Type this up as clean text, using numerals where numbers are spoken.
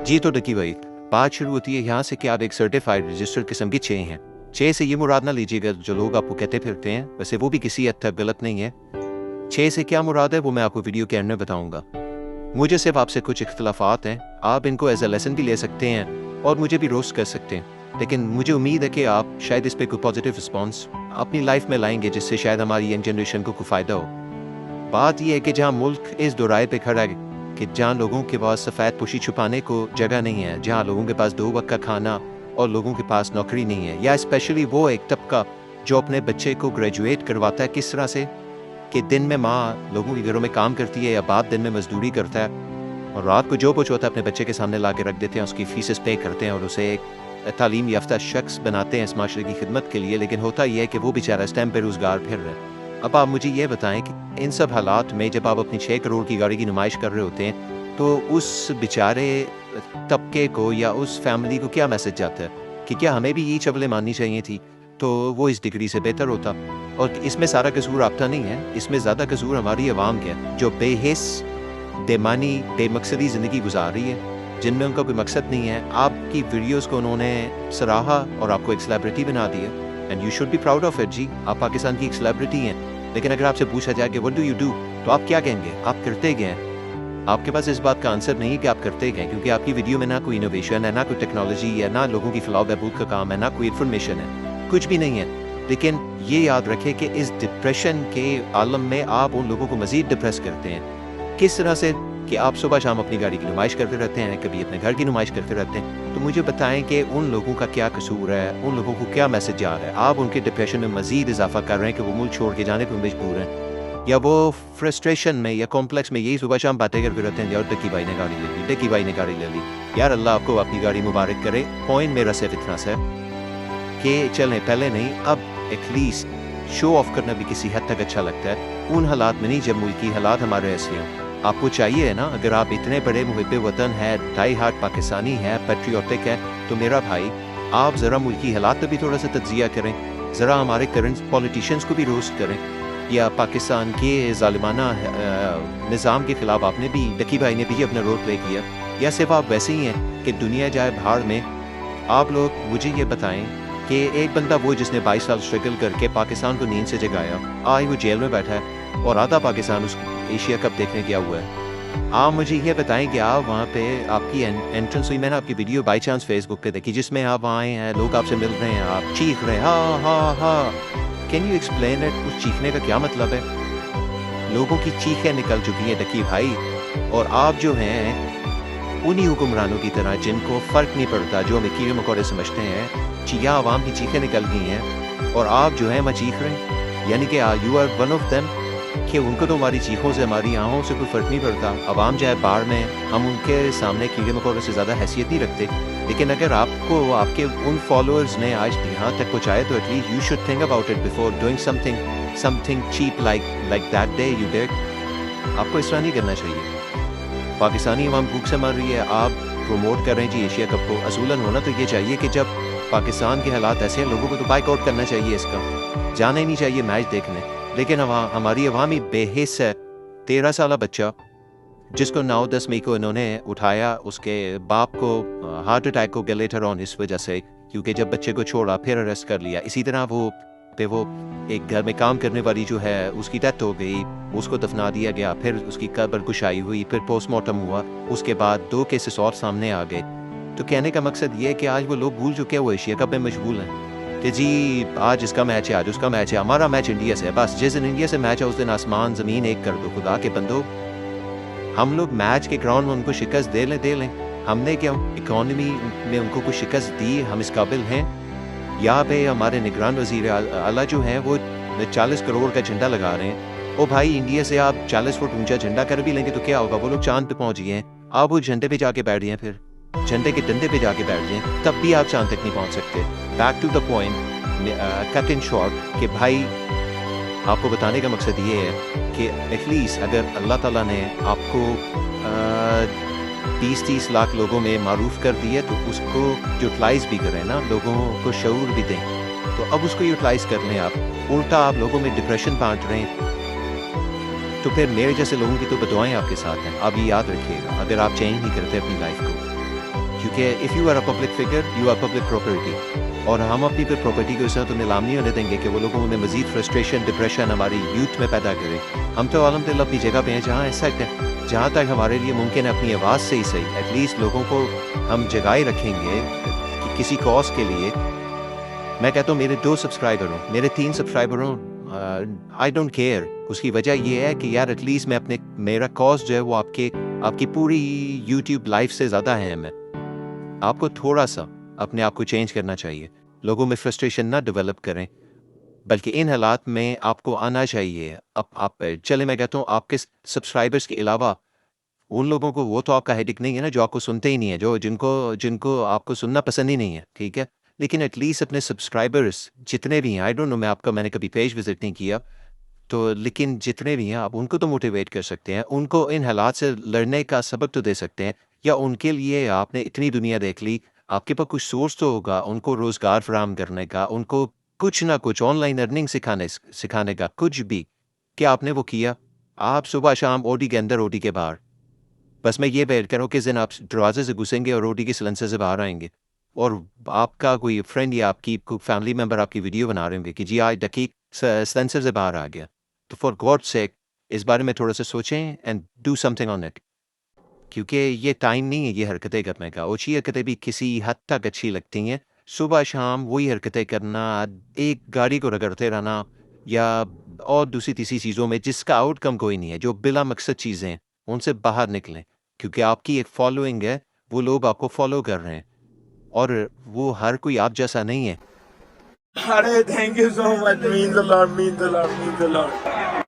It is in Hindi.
जी तो डकी भाई, बात शुरू होती है यहाँ से कि आप एक सर्टिफाइड रजिस्टर्ड किस्म की 6 हैं। 6 से ये मुराद ना लीजिएगा जो लोग आपको कहते फिरते हैं, वैसे वो भी किसी हद तक गलत नहीं है। 6 से क्या मुराद है वो मैं आपको वीडियो के एंड में बताऊंगा। मुझे सिर्फ आपसे कुछ इख्तलाफात हैं, आप इनको एज अ लेसन भी ले सकते हैं और मुझे भी रोस्ट कर सकते हैं, लेकिन मुझे उम्मीद है कि आप शायद इस पर कोई पॉजिटिव रिस्पॉन्स अपनी लाइफ में लाएंगे जिससे शायद हमारी यंग जनरेशन को कोई फ़ायदा हो। बात यह है कि जहाँ मुल्क इस दोराए पे खड़ा है कि जहाँ लोगों के पास सफ़ेद पोशी छुपाने को जगह नहीं है, जहाँ लोगों के पास 2 वक्त का खाना और लोगों के पास नौकरी नहीं है, या स्पेशली वो एक तबका जो अपने बच्चे को ग्रेजुएट करवाता है किस तरह से कि दिन में माँ लोगों के घरों में काम करती है या बाप दिन में मजदूरी करता है और रात को जो कुछ होता है अपने बच्चे के सामने ला के रख देते हैं, उसकी फीसेस पे करते हैं और उसे एक तालीम याफ्ता शख्स बनाते हैं इस माशरे की खिदमत के लिए। लेकिन होता यह है कि वो बेचारा इस टाइम बेरोज़गार फिर रहा है। अब आप मुझे ये बताएं कि इन सब हालात में जब आप अपनी 6 करोड़ की गाड़ी की नुमाइश कर रहे होते हैं तो उस बेचारे तबके को या उस फैमिली को क्या मैसेज जाता है कि क्या हमें भी ये चबलें माननी चाहिए थी तो वो इस डिग्री से बेहतर होता। और इसमें सारा कसूर आपका नहीं है, इसमें ज़्यादा कसूर हमारी आवाम का है जो बेहिस बेमानी बेमकसदी ज़िंदगी गुजार रही है, जिनमें उनका कोई मकसद नहीं है। आपकी वीडियोस को उन्होंने सराहा और आपको एक सेलिब्रिटी बना दिया and you should be proud of it. जी आप पाकिस्तान की एक सेलिब्रिटी हैं, लेकिन अगर आपसे पूछा जाए कि व्हाट डू यू डू तो आप क्या कहेंगे? आप करते गए हैं। आपके पास इस बात का आंसर नहीं है कि आप करते गए, क्योंकि आपकी वीडियो में ना कोई इनोवेशन है, ना कोई टेक्नोलॉजी है, ना लोगों की फलाह बहबूद का काम है, ना कोई इन्फॉर्मेशन है, कुछ भी नहीं है। लेकिन ये याद रखें कि इस डिप्रेशन के आलम में आप उन लोगों को मज़ीद डिप्रेस करते हैं। किस तरह से कि आप सुबह शाम अपनी गाड़ी की नुमाइश करते रहते हैं, कभी अपने घर की नुमाइश करते रहते हैं। तो मुझे बताएं कि उन लोगों का क्या कसूर है, उन लोगों को क्या मैसेज जा रहा है? आप उनके डिप्रेशन में मज़ीद इजाफा कर रहे हैं कि वो मुल्क छोड़ के जाने पर मजबूर हैं, या वो फ्रस्ट्रेशन में या कॉम्प्लेक्स में यही सुबह शाम बातें करते रहते हैं यार डकी भाई ने गाड़ी ले ली, डकी भाई ने गाड़ी ले ली। यार अल्लाह आपको आपकी गाड़ी मुबारक करे। पॉइंट मेरा सिर्फ इतना सा है कि चलें पहले नहीं, अब एटलीस्ट शो ऑफ करना भी किसी हद तक अच्छा लगता है। उन हालात में नहीं जब मुल्की हालात हमारे ऐसे हों। आपको चाहिए है ना, अगर आप इतने बड़े मुहिब्बे वतन है, डाई हार्ट पाकिस्तानी है, पेट्रियोटिक है, तो मेरा भाई आप ज़रा मुल्की हालात पर भी थोड़ा सा तज्जिया करें, ज़रा हमारे करंट पॉलिटिशियंस को भी रोस्ट करें, या पाकिस्तान के ज़ालिमाना निज़ाम के ख़िलाफ़ आपने भी डकी भाई ने भी अपना रोल प्ले किया, या सिर्फ आप वैसे ही हैं कि दुनिया जाए भाड़ में। आप लोग मुझे ये बताएं कि एक बंदा वो जिसने 22 साल स्ट्रगल करके पाकिस्तान को नींद से जगाया, आज वो जेल में बैठा है और आधा पाकिस्तान उस एशिया कप देखने गया हुआ है। आप मुझे ये बताएं कि आप वहाँ पे आपकी एंट्रेंस हुई, मैंने आपकी वीडियो बाई चांस फेसबुक पे देखी जिसमें आप आए हैं, लोग आपसे मिल रहे हैं, आप चीख रहे हैं हा हा हा। Can you explain it? उस चीखने का क्या मतलब है? लोगों की चीखें निकल चुकी हैं डकी भाई, और आप जो हैं उन्हीं हुक्मरानों की तरह जिनको फ़र्क नहीं पड़ता, जो हमें कीड़े मकोड़े समझते हैं, चिया आवाम की चीखें निकल गई हैं और आप जो हैं मैं चीख रहे हैं, यानी कि you are one of them कि उनको तो हमारी चीखों से हमारी आहों से कोई फ़र्क नहीं पड़ता। आवाम जाए बाढ़ में, हम उनके सामने कीड़े मकोड़ों से ज़्यादा हैसियत नहीं रखते। लेकिन अगर आपको आपके उन फॉलोअर्स ने आज यहाँ तक पहुँचाए तो at least you should think about it before doing something cheap like that day you did. आपको इस तरह नहीं करना चाहिए। पाकिस्तानी अवाम भूख से मर रही है, आप प्रमोट कर रहे हैं जी एशिया कप को। असूलन होना तो ये चाहिए कि जब पाकिस्तान के हालात ऐसे हैं लोगों को तो बाइकआउट करना चाहिए, इसका जाना ही नहीं चाहिए मैच देखने। लेकिन हमारी अवाम ही बेहिस है। 13 साल बच्चा जिसको 9-10 मई को इन्होंने उठाया, उसके बाप को हार्ट अटैक को लेटर ऑन इस वजह से, क्योंकि जब बच्चे को छोड़ा फिर अरेस्ट कर लिया। इसी तरह वो एक घर में काम करने वाली जो है उसकी डेथ हो गई, उसको दफना दिया गया, फिर उसकी कब्र कुशाई हुई, फिर पोस्टमार्टम हुआ, उसके बाद 2 केसेस और सामने आ गए। तो कहने का मकसद ये है कि आज वो लोग भूल चुके हैं वो एशिया कप में मशगूल हैं कि जी आज इसका मैच है, आज उसका मैच है। हमारा मैच इंडिया से है, बस जिस दिन इंडिया से मैच है उस दिन आसमान ज़मीन एक कर दो। खुदा के बंदो, हम लोग मैच के ग्राउंड में उनको शिकस्त दे लें। हमने क्या इकॉनमी में उनको कुछ शिकस्त दी? हम इस काबिल हैं? यहाँ पे हमारे निगरान वज़ीर आला जो हैं वो 40 करोड़ का झंडा लगा रहे हैं। ओ भाई, इंडिया से आप 40 फुट ऊंचा झंडा कर भी लेंगे तो क्या होगा? वो लोग चांद पे पहुंच गए हैं, आप वो झंडे पे जाके बैठ जाएं, फिर झंडे के डंडे पे जाके बैठ जाएं, तब भी आप चांद तक नहीं पहुंच सकते। Back to the point, cut in short कि भाई आपको बताने का मकसद ये है कि एटलीस्ट अगर अल्लाह ताला ने आपको 30-30 लाख लोगों में मारूफ कर दिया तो उसको यूटिलाइज भी करें ना, लोगों को शऊर भी दें। तो अब उसको यूटिलाइज कर लें आप। उल्टा आप लोगों में डिप्रेशन बांट रहे हैं तो फिर मेरे जैसे लोगों की तो बदुआएं आपके साथ हैं। आप ये याद रखिएगा, अगर आप चेंज नहीं करते अपनी लाइफ को। क्योंकि if you are a public figure you are public property, और हम अपनी फिर प्रॉपर्टी को इस तरह तो नीलाम नहीं होने देंगे कि वो लोगों में मजीद फ्रस्ट्रेशन डिप्रेशन हमारी यूथ में पैदा करें। हम तो अलहम्दुलिल्लाह अपनी जगह पे हैं जहाँ ऐसा जहाँ तक हमारे लिए मुमकिन है अपनी आवाज़ से ही सही एटलीस्ट लोगों को हम जगाए रखेंगे कि किसी कॉज के लिए। मैं कहता हूँ मेरे 2 सब्सक्राइबर हों, मेरे 3 सब्सक्राइबर हों, आई डोंट केयर। उसकी वजह ये है कि यार एटलीस्ट मैं अपने मेरा कॉज जो है वो आपकी पूरी यूट्यूब लाइफ से ज़्यादा अहम है। आपको थोड़ा सा अपने आप को चेंज करना चाहिए, लोगों में फ्रस्ट्रेशन ना डेवलप करें, बल्कि इन हालात में आपको आना चाहिए। अब आप चले मैं कहता हूँ आपके सब्सक्राइबर्स के अलावा उन लोगों को वो तो आपका हेडेक नहीं है ना जो आपको सुनते ही नहीं है, जो जिनको जिनको आपको सुनना पसंद ही नहीं है, ठीक है? लेकिन एटलीस्ट अपने सब्सक्राइबर्स जितने भी हैं, आई डोंट नो मैंने कभी पेज विज़िट नहीं किया, तो लेकिन जितने भी हैं आप उनको तो मोटिवेट कर सकते हैं, उनको इन हालात से लड़ने का सबक तो दे सकते हैं, या उनके लिए आपने इतनी दुनिया देख ली, आपके पास कुछ सोर्स तो होगा उनको रोज़गार फराहम करने का, उनको कुछ ना कुछ ऑनलाइन अर्निंग सिखाने का, कुछ भी। क्या आपने वो किया? आप सुबह-शाम ओटी के अंदर, ओटी के बाहर। बस मैं ये वेट कर रहा हूँ किस दिन आप दरवाज़े से घुसेंगे और ओटी के सिलेंसर से बाहर आएँगे और आपका कोई फ्रेंड या आपकी कोई फैमिली मेंबर आपकी वीडियो बना रहे होंगे कि जी आज डकीक सिलेंसर से बाहर आ गया। तो फॉर गॉड सेक इस बारे में थोड़ा-सा सोचें and do something on it. क्योंकि ये टाइम नहीं है ये हरकतें करने का। ओछी हरकतें भी किसी हद तक अच्छी लगती हैं। सुबह-शाम वही हरकतें करना, एक गाड़ी को रगड़ते रहना या और दूसरी-तीसरी चीज़ों में जिसका आउटकम कोई नहीं है, जो बिला मकसद चीज़ें हैं, उनसे बाहर निकलें। क्योंकि आपकी एक फॉलोइंग है, वो लोग आपको फॉलो कर रहे हैं और वो हर कोई आप जैसा नहीं है। अरे thank you so much, means a lot, means a lot, means a lot.